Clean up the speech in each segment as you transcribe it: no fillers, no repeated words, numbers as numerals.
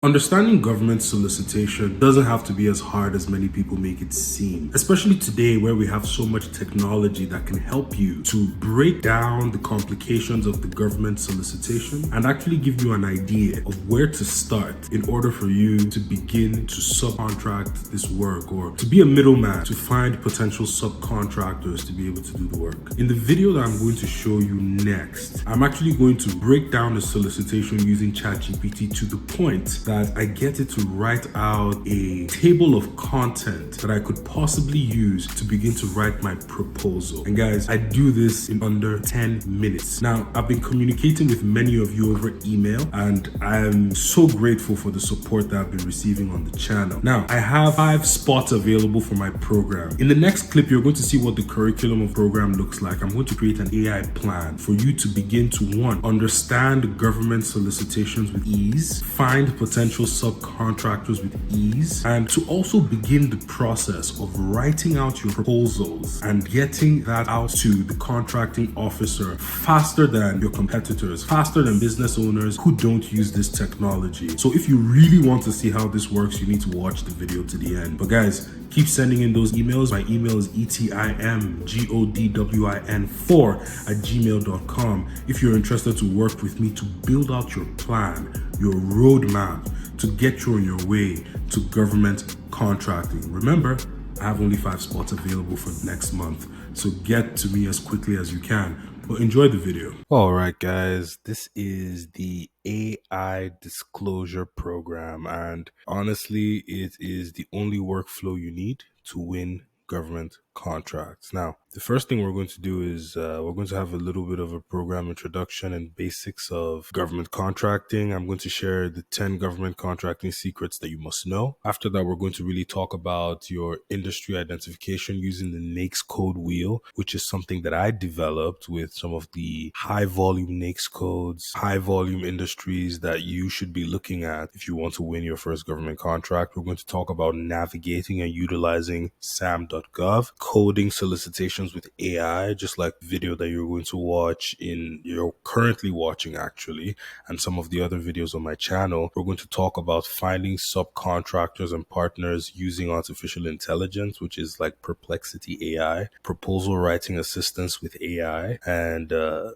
Understanding government solicitation doesn't have to be as hard as many people make it seem, especially today where we have so much technology that can help you to break down the complications of the government solicitation and actually give you an idea of where to start in order for you to begin to subcontract this work or to be a middleman to find potential subcontractors to be able to do the work. In the video that I'm going to show you next, I'm actually going to break down the solicitation using ChatGPT to the point that I get it to write out a table of content that I could possibly use to begin to write my proposal. And guys, I do this in under 10 minutes. Now, I've been communicating with many of you over email, and I am so grateful for the support that I've been receiving on the channel. Now, I have 5 spots available for my program. In the next clip, you're going to see what the curriculum of program looks like. I'm going to create an AI plan for you to begin to, 1, understand government solicitations with ease, find potential subcontractors with ease, and to also begin the process of writing out your proposals and getting that out to the contracting officer faster than your competitors, faster than business owners who don't use this technology. So if you really want to see how this works, you need to watch the video to the end. But guys, keep sending in those emails. My email is etimgodwin4@gmail.com if you're interested to work with me to build out your plan, your roadmap to get you on your way to government contracting. Remember, I have only 5 spots available for next month, so get to me as quickly as you can. But enjoy the video. All right, guys, this is the AI disclosure program, and honestly, it is the only workflow you need to win government contracts. Now, the first thing we're going to do is we're going to have a little bit of a program introduction and basics of government contracting. I'm going to share the 10 government contracting secrets that you must know. After that, we're going to really talk about your industry identification using the NAICS code wheel, which is something that I developed with some of the high volume NAICS codes, high volume industries that you should be looking at if you want to win your first government contract. We're going to talk about navigating and utilizing sam.gov, coding solicitations with AI, just like the video that you're going to watch you're currently watching actually, and some of the other videos on my channel. We're going to talk about finding subcontractors and partners using artificial intelligence, which is like Perplexity AI, proposal writing assistance with AI, and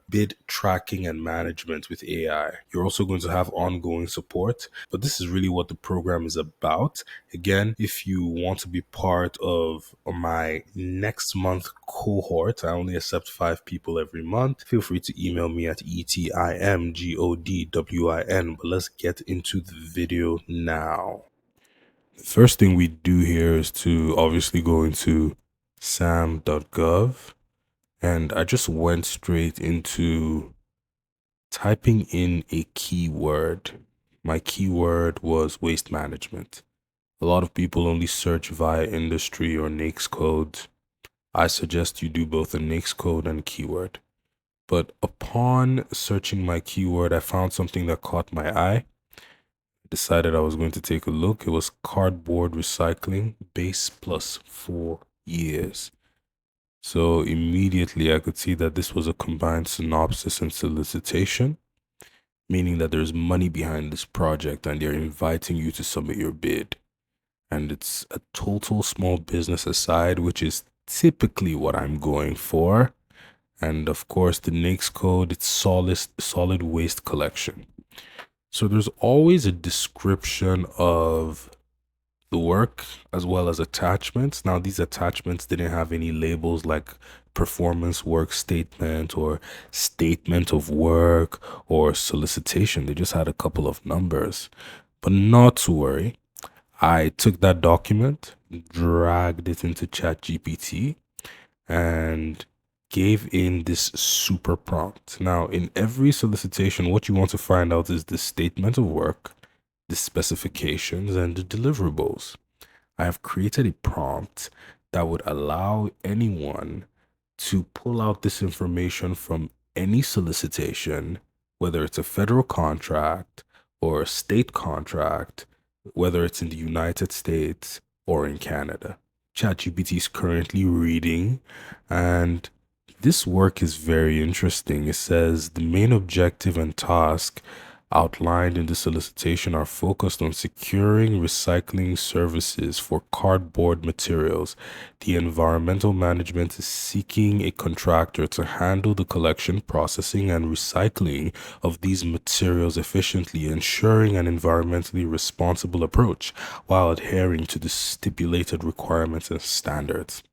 bid tracking and management with AI. You're also going to have ongoing support, but this is really what the program is about. Again, if you want to be part of my next month cohort, I only accept 5 people every month. Feel free to email me at etimgodwin. But let's get into the video now. The first thing we do here is to obviously go into sam.gov, and I just went straight into typing in a keyword. My keyword was waste management. A lot of people only search via industry or NAICS codes. I suggest you do both a NAICS code and keyword. But upon searching my keyword, I found something that caught my eye. Decided I was going to take a look. It was cardboard recycling, base plus 4 years. So immediately I could see that this was a combined synopsis and solicitation, meaning that there's money behind this project and they're inviting you to submit your bid. And it's a total small business aside, which is typically what I'm going for. And of course, the NAICS code, it's solid waste collection. So there's always a description of the work as well as attachments. Now, these attachments didn't have any labels like performance work statement or statement of work or solicitation. They just had a couple of numbers. But not to worry. I took that document, dragged it into ChatGPT, and gave in this super prompt. Now, in every solicitation, what you want to find out is the statement of work, the specifications, and the deliverables. I have created a prompt that would allow anyone to pull out this information from any solicitation, whether it's a federal contract or a state contract, whether it's in the United States or in Canada. ChatGPT is currently reading, and this work is very interesting. It says the main objective and task outlined in the solicitation are focused on securing recycling services for cardboard materials. The environmental management is seeking a contractor to handle the collection, processing, and recycling of these materials efficiently, ensuring an environmentally responsible approach while adhering to the stipulated requirements and standards.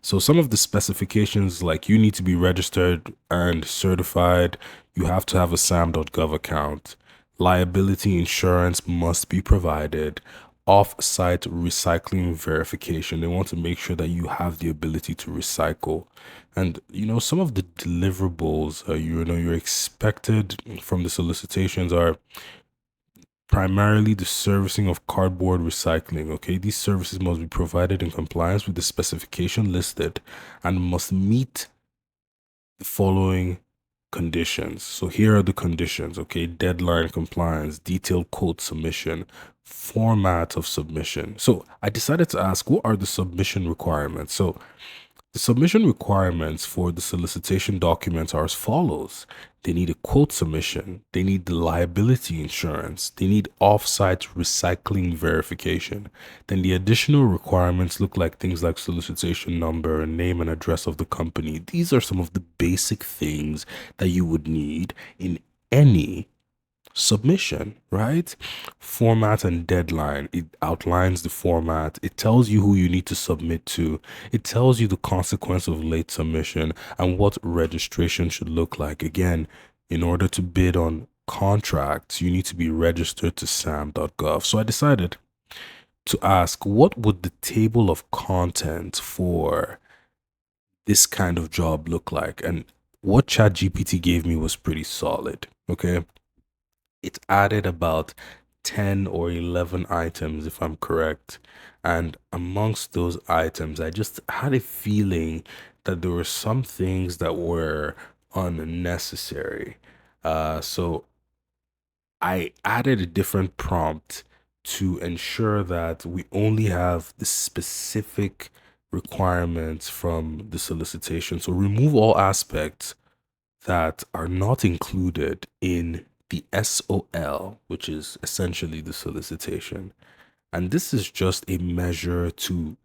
So some of the specifications, like you need to be registered and certified, you have to have a sam.gov account. Liability insurance must be provided. Off-site recycling verification. They want to make sure that you have the ability to recycle. And some of the deliverables you're expected from the solicitations are primarily the servicing of cardboard recycling. Okay, these services must be provided in compliance with the specification listed and must meet the following conditions. So here are the conditions. Okay, deadline compliance, detailed code submission, format of submission. So I decided to ask, what are the submission requirements? So the submission requirements for the solicitation documents are as follows. They need a quote submission, they need the liability insurance, they need off-site recycling verification. Then the additional requirements look like things like solicitation number and name and address of the company. These are some of the basic things that you would need in any submission, right? Format and deadline. It outlines the format. It tells you who you need to submit to. It tells you the consequence of late submission and what registration should look like. Again, in order to bid on contracts, you need to be registered to sam.gov. So I decided to ask, what would the table of content for this kind of job look like? And what ChatGPT gave me was pretty solid. Okay, it added about 10 or 11 items, if I'm correct. And amongst those items, I just had a feeling that there were some things that were unnecessary. So I added a different prompt to ensure that we only have the specific requirements from the solicitation. So remove all aspects that are not included in the SOL, which is essentially the solicitation. And this is just a measure to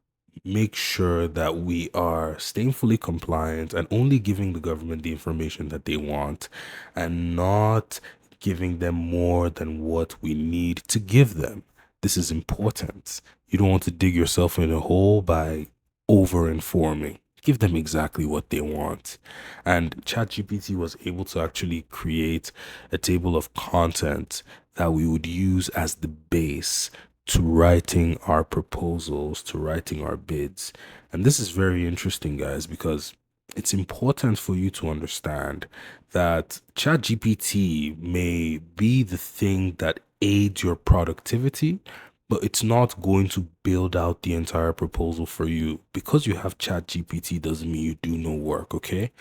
make sure that we are staying fully compliant and only giving the government the information that they want and not giving them more than what we need to give them. This is important. You don't want to dig yourself in a hole by over informing. Give them exactly what they want. And ChatGPT was able to actually create a table of content that we would use as the base to writing our proposals, to writing our bids. And this is very interesting, guys, because it's important for you to understand that ChatGPT may be the thing that aids your productivity, but it's not going to build out the entire proposal for you. Because you have ChatGPT doesn't mean you do no work, okay?